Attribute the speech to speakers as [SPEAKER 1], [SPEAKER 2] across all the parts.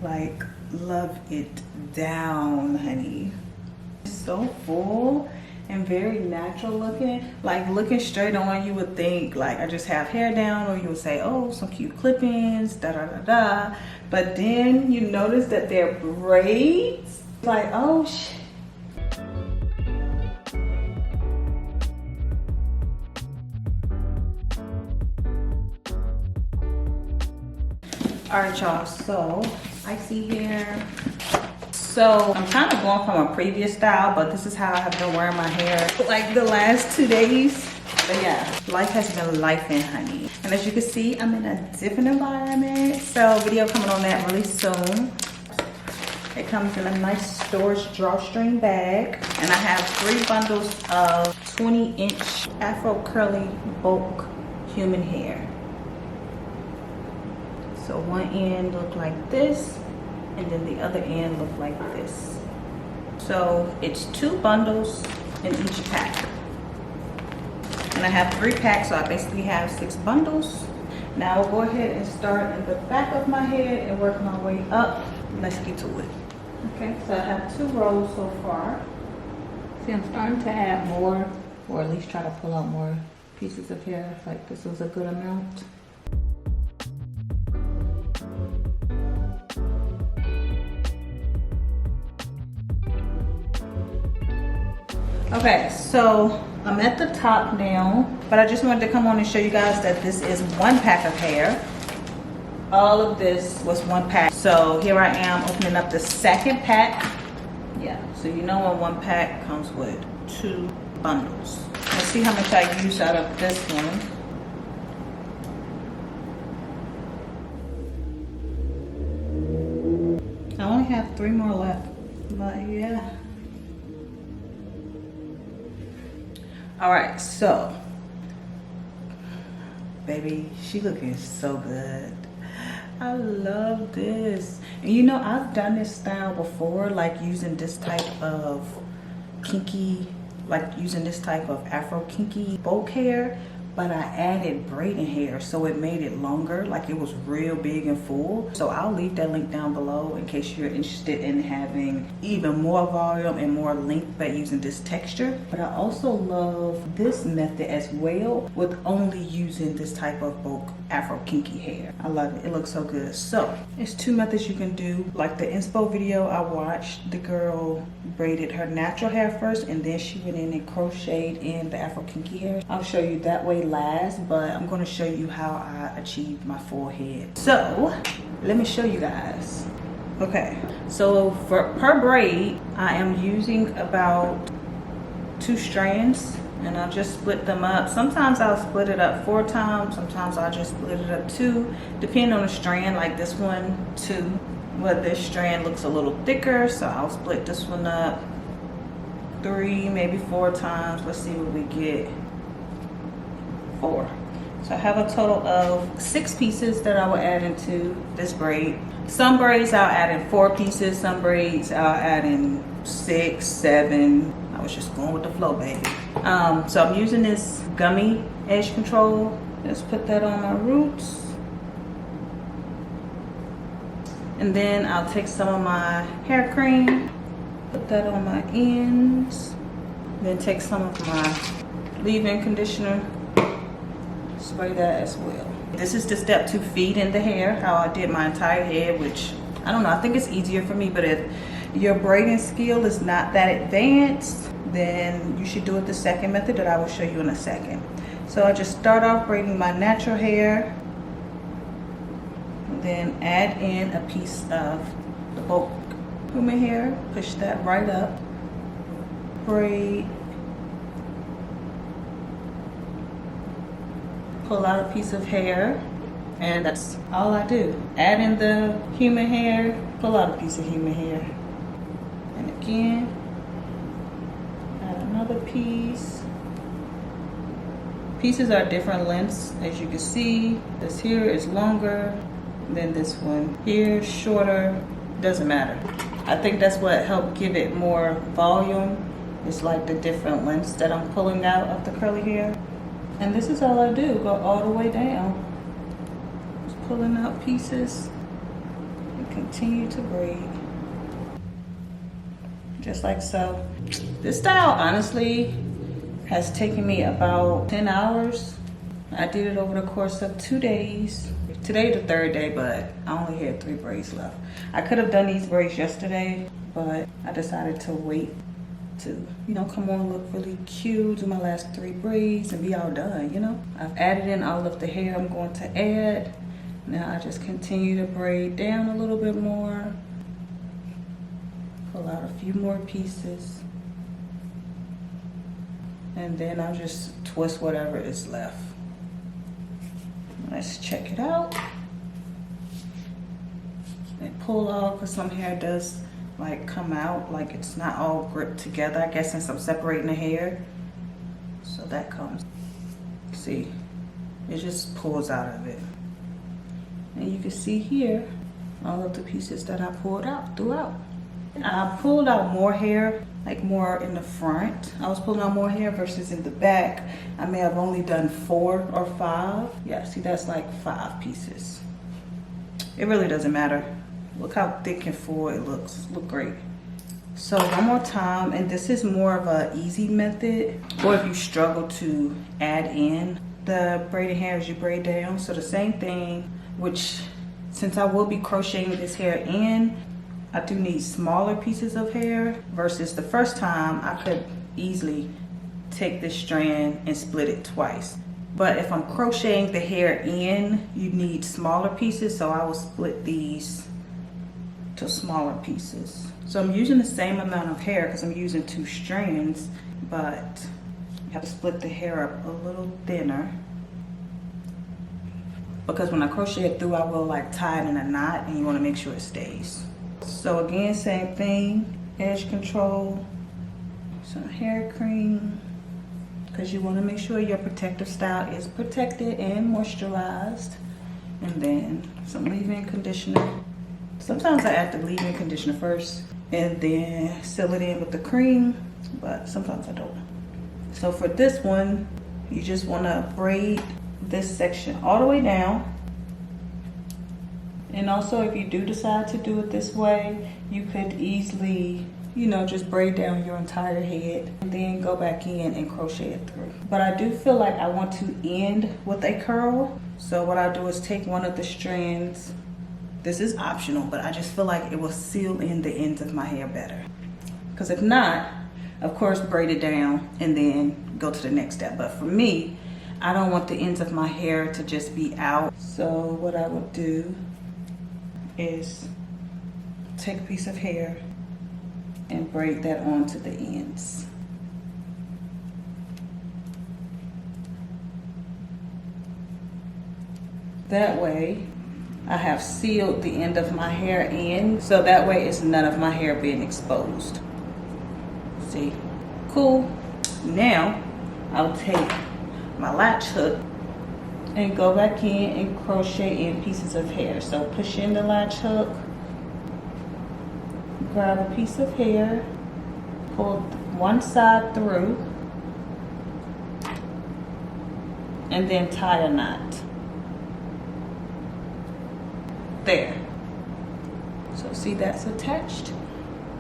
[SPEAKER 1] like love it down, honey. So full and very natural looking. Like looking straight on, you would think like I just have hair down, or you would say, oh, some cute clip-ins, da da da da. But then you notice that they're braids. Like, oh shit. All right, y'all, so ISEE Hair. So I'm kind of going from a previous style, but this is how I have been wearing my hair like the last 2 days. But yeah, life has been lifing, honey. And as you can see, I'm in a different environment. So video coming on that really soon. It comes in a nice storage drawstring bag. And I have 3 bundles of 20-inch Afro curly bulk human hair. So one end looked like this, and then the other end looked like this. So it's 2 bundles in each pack. And I have 3 packs, so I basically have 6 bundles. Now I'll go ahead and start in the back of my head and work my way up. Let's get to it. Okay, so I have 2 rows so far. See, I'm starting to add more, or at least try to pull out more pieces of hair. Like this was a good amount. Okay, so I'm at the top now, but I just wanted to come on and show you guys that this is 1 pack of hair. All of this was 1 pack. So here I am opening up the second pack. Yeah, so you know when 1 pack comes with 2 bundles. Let's see how much I use out of this one. I only have 3 more left, but yeah. All right, so baby, she looking so good. I love this. And you know, I've done this style before, like using this type of kinky, like using this type of Afro kinky bulk hair, but I added braiding hair, so it made it longer, like it was real big and full. So I'll leave that link down below in case you're interested in having even more volume and more length by using this texture. But I also love this method as well, with only using this type of bulk Afro kinky hair. I love it, it looks so good. So there's 2 methods you can do. Like the inspo video I watched, the girl braided her natural hair first, and then she went in and crocheted in the Afro kinky hair. I'll show you that way last, but I'm going to show you how I achieved my full head. So let me show you guys. Okay, so for per braid I am using about 2 strands, and I'll just split them up. Sometimes I'll split it up 4 times, sometimes I'll just split it up 2, depending on the strand. Like this one 2, but this strand looks a little thicker, so I'll split this one up 3, maybe 4 times. Let's see what we get. 4. So I have a total of 6 pieces that I will add into this braid. Some braids I'll add in 4 pieces, some braids I'll add in 6, 7. I was just going with the flow, baby. So I'm using this gummy edge control. Just put that on my roots. And then I'll take some of my hair cream, put that on my ends. Then take some of my leave-in conditioner, spray that as well. This is the step to feed in the hair, how I did my entire head, which I don't know, I think it's easier for me. But if your braiding skill is not that advanced, then you should do it the second method that I will show you in a second. So I just start off braiding my natural hair, then add in a piece of the bulk human hair, push that right up, braid, pull out a piece of hair, and that's all I do. Add in the human hair, pull out a piece of human hair, and again add another piece. Pieces are different lengths, as you can see. This here is longer than this one. Here shorter, doesn't matter. I think that's what helped give it more volume. It's like the different lengths that I'm pulling out of the curly hair. And this is all I do, go all the way down. Just pulling out pieces. continue to braid. Just like so. This style honestly has taken me about 10 hours. I did it over the course of 2 days. Today the third day, but I only had 3 braids left. I could have done these braids yesterday, but I decided to wait to, you know, come on, look really cute, do my last 3 braids and be all done, you know. I've added in all of the hair I'm going to add. Now I just continue to braid down a little bit more. Pull out a few more pieces. And then I'll just twist whatever is left. Let's check it out. And pull off, because some hair does like come out, like it's not all gripped together, I guess, since I'm separating the hair. So that comes. See, it just pulls out of it. And you can see here all of the pieces that I pulled out throughout. I pulled out more hair, like more in the front. I was pulling out more hair versus in the back. I may have only done 4 or 5. Yeah, see, that's like 5 pieces. It really doesn't matter. Look how thick and full it looks. Look great. So one more time, and this is more of a easy method, or if you struggle to add in the braiding hair as you braid down. So the same thing, which since I will be crocheting this hair in, I do need smaller pieces of hair versus the first time I could easily take this strand and split it twice. But if I'm crocheting the hair in, you need smaller pieces, so I will split these to smaller pieces. So I'm using the same amount of hair because I'm using 2 strands, but you have to split the hair up a little thinner, because when I crochet it through, I will like tie it in a knot, and you want to make sure it stays. So again, same thing, edge control, some hair cream, because you want to make sure your protective style is protected and moisturized, and then some leave-in conditioner. Sometimes I add the leave-in conditioner first and then seal it in with the cream, but sometimes I don't. So for this one, you just want to braid this section all the way down. And also, if you do decide to do it this way, you could easily, you know, just braid down your entire head and then go back in and crochet it through. But I do feel like I want to end with a curl. So what I do is take one of the strands. This is optional, but I just feel like it will seal in the ends of my hair better. Because if not, of course, braid it down and then go to the next step. But for me, I don't want the ends of my hair to just be out. So what I would do is take a piece of hair and braid that onto the ends. That way, I have sealed the end of my hair in, so that way it's none of my hair being exposed. See? Cool. Now, I'll take my latch hook and go back in and crochet in pieces of hair. So push in the latch hook, grab a piece of hair, pull one side through, and then tie a knot. There. So see, that's attached,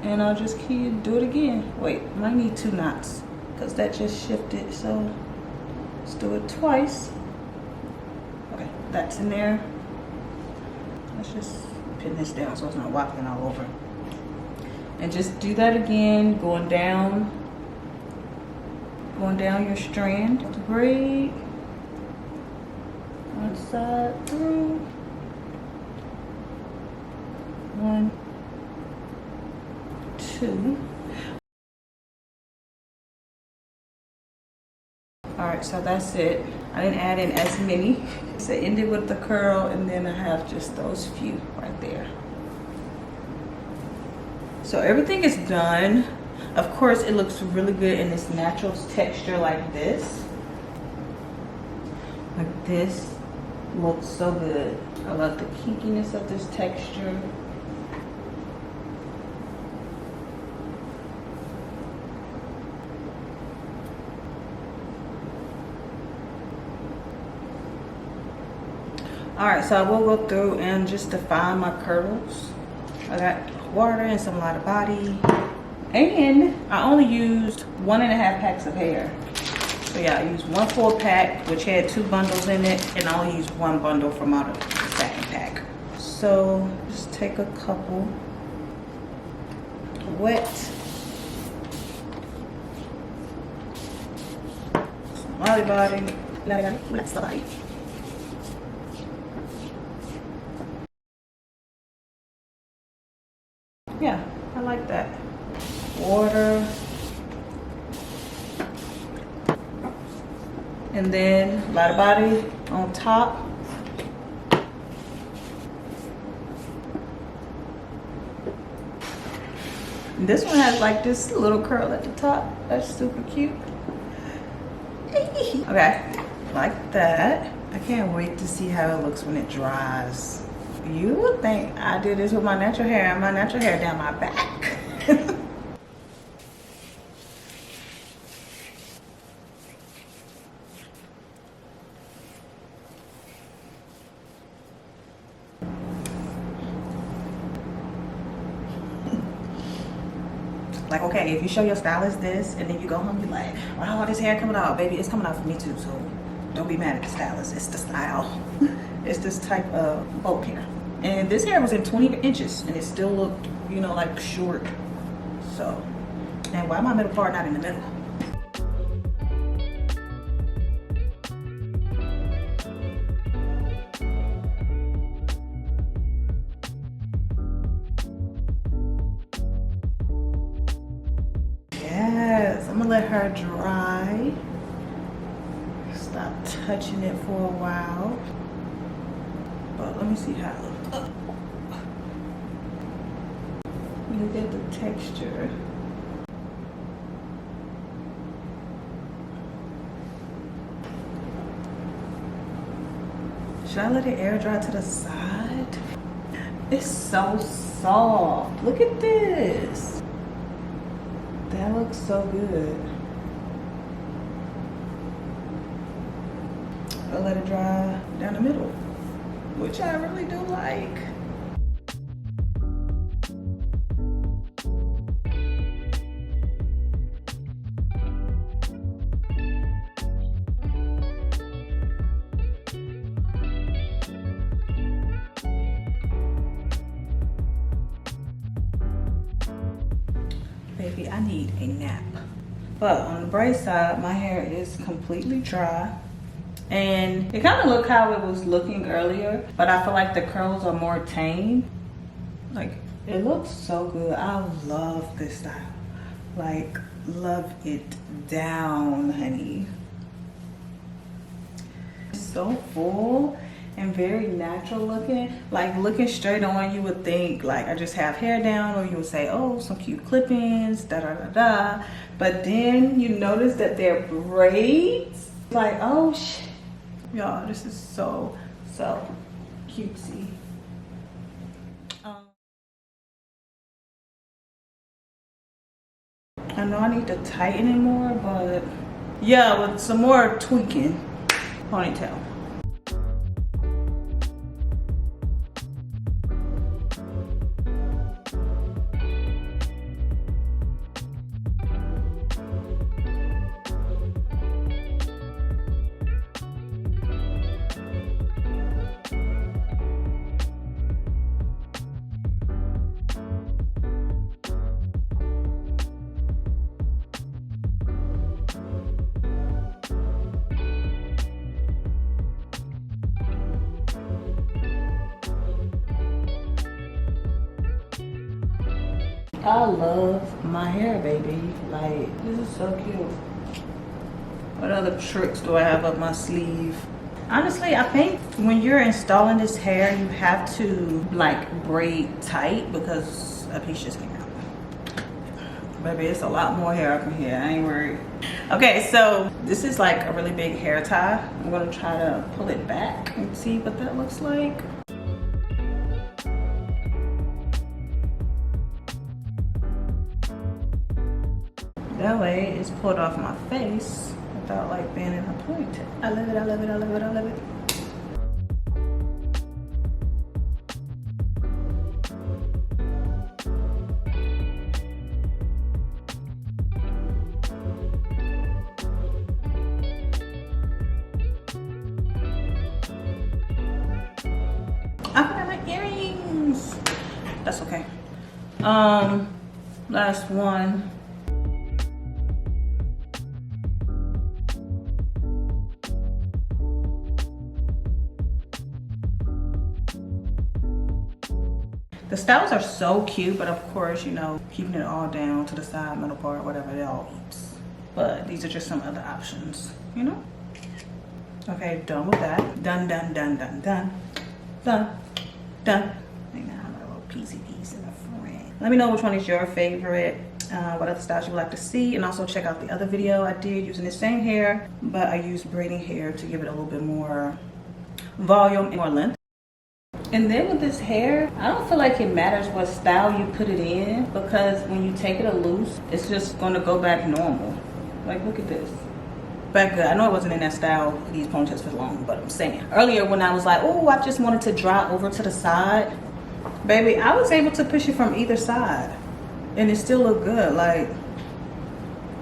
[SPEAKER 1] and I'll just do it again. Wait, might need 2 knots because that just shifted, so let's do it twice. Okay, that's in there. Let's just pin this down so it's not wobbling all over. And just do that again, going down your strand to braid. One side through. 1, 2. All right, so that's it. I didn't add in as many. So it ended with the curl, and then I have just those few right there. So everything is done. Of course, it looks really good in this natural texture like this. Like this looks so good. I love the kinkiness of this texture. All right, so I will go through and just define my curls. I got water and some lighter body. And I only used 1.5 packs of hair. So yeah, I used 1 full pack, which had 2 bundles in it, and I only used 1 bundle from out of the second pack. So just take a couple wet, some molly body, that's the body. Yeah, I like that. Water. And then lighter body on top. And this one has like this little curl at the top. That's super cute. Okay, like that. I can't wait to see how it looks when it dries. You would think I did this with my natural hair, and my natural hair down my back. Like, okay, if you show your stylist this and then you go home, you're like, wow, this hair coming out. Baby, it's coming out for me too, so don't be mad at the stylist. It's the style. It's this type of boat hair. And this hair was in 20 inches and it still looked, you know, like short. So, and why my middle part not in the middle? Yes, I'm gonna let her dry. Stop touching it for a while. But let me see how it looks. Look at the texture. Should I let it air dry to the side? It's so soft. Look at this. That looks so good. I'll let it dry down the middle, which I really do like. Baby, I need a nap. But on the braid side, my hair is completely dry. And it kind of looked how it was looking earlier, but I feel like the curls are more tame. Like, it looks so good. I love this style. Like, love it down, honey. It's so full and very natural looking. Like, looking straight on, you would think like I just have hair down, or you would say, oh, some cute clip-ins, da da da da. But then you notice that they're braids. Like, oh shit. Y'all, this is so cutesy. I know I need to tighten it more, but yeah, with some more tweaking. Ponytail. I love my hair, baby. Like, this is so cute. What other tricks do I have up my sleeve? Honestly, I think when you're installing this hair, you have to like braid tight because a piece just came out. Baby, it's a lot more hair up in here. I ain't worried. Okay, so this is like a really big hair tie. I'm gonna try to pull it back and see what that looks like. That way it's pulled off my face without like being in a ponytail. I love it, I love it, I love it, I love it. that's okay. Last one. The styles are so cute, but of course, you know, keeping it all down to the side, middle part, whatever, it all eats. But these are just some other options, you know? Okay, done with that. Done, done, done, done, done. Done, done. And now my little piecey piece in the front. Let me know which one is your favorite, what other styles you would like to see, and also check out the other video I did using the same hair, but I used braiding hair to give it a little bit more volume and more length. And then with this hair, I don't feel like it matters what style you put it in, because when you take it loose, it's just gonna go back normal. Like, look at this. Back good. I know it wasn't in that style, these ponytails for long, but I'm saying. Earlier when I was like, oh, I just wanted to dry over to the side, baby, I was able to push it from either side. And it still looked good. Like,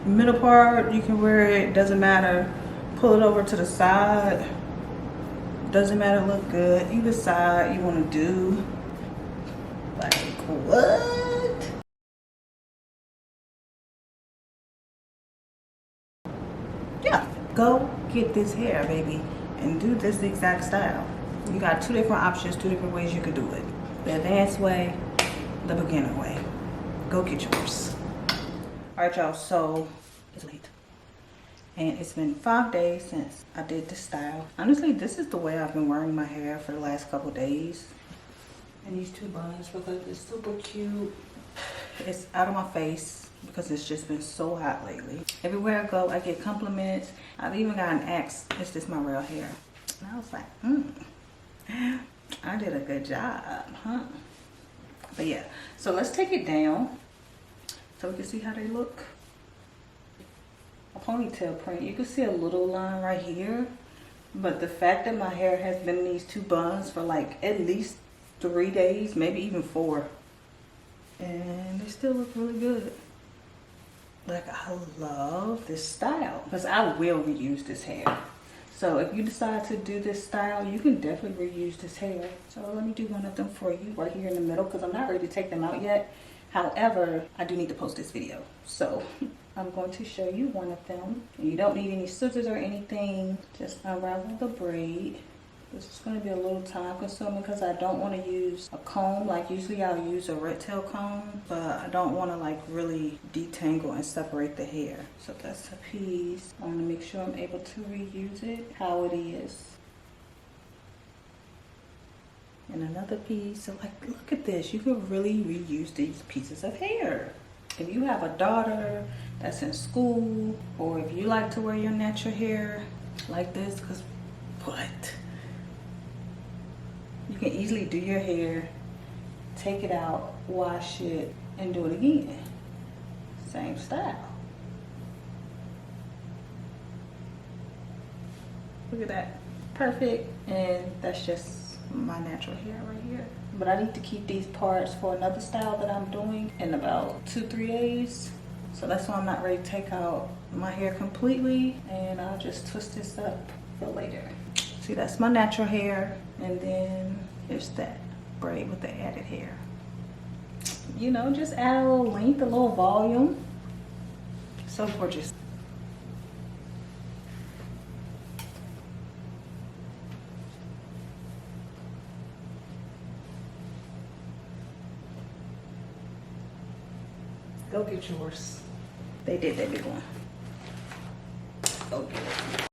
[SPEAKER 1] middle part, you can wear it, doesn't matter. Pull it over to the side. Doesn't matter, look good. Either side you want to do. Like, what? Yeah, go get this hair, baby, and do this exact style. You got two different options, two different ways you could do it. The advanced way, the beginner way. Go get yours. All right, y'all, so it's late. And it's been 5 days since I did this style. Honestly, this is the way I've been wearing my hair for the last couple days. And these two buns, because it's super cute. It's out of my face because it's just been so hot lately. Everywhere I go, I get compliments. I've even gotten asked, is this my real hair? And I was like, I did a good job, huh? But yeah, so let's take it down so we can see how they look. A ponytail print, you can see a little line right here, but the fact that my hair has been in these two buns for like at least 3 days, maybe even 4, and they still look really good. Like, I love this style because I will reuse this hair. So if you decide to do this style, you can definitely reuse this hair. So let me do one of them for you right here in the middle, because I'm not ready to take them out yet. However, I do need to post this video, so I'm going to show you one of them. You don't need any scissors or anything. Just unravel the braid. This is going to be a little time consuming because I don't want to use a comb. Like, usually I'll use a red tail comb, but I don't want to like really detangle and separate the hair. So that's a piece. I want to make sure I'm able to reuse it how it is. And another piece. So like, look at this. You can really reuse these pieces of hair. If you have a daughter that's in school, or if you like to wear your natural hair like this, because what? You can easily do your hair, take it out, wash it, and do it again. Same style. Look at that. Perfect. And that's just my natural hair right here. But I need to keep these parts for another style that I'm doing in about 2-3 days. So that's why I'm not ready to take out my hair completely, and I'll just twist this up for later. See, that's my natural hair, and then there's that braid with the added hair. You know, just add a little length, a little volume. So gorgeous. Go get yours. They did that big one. Go get it.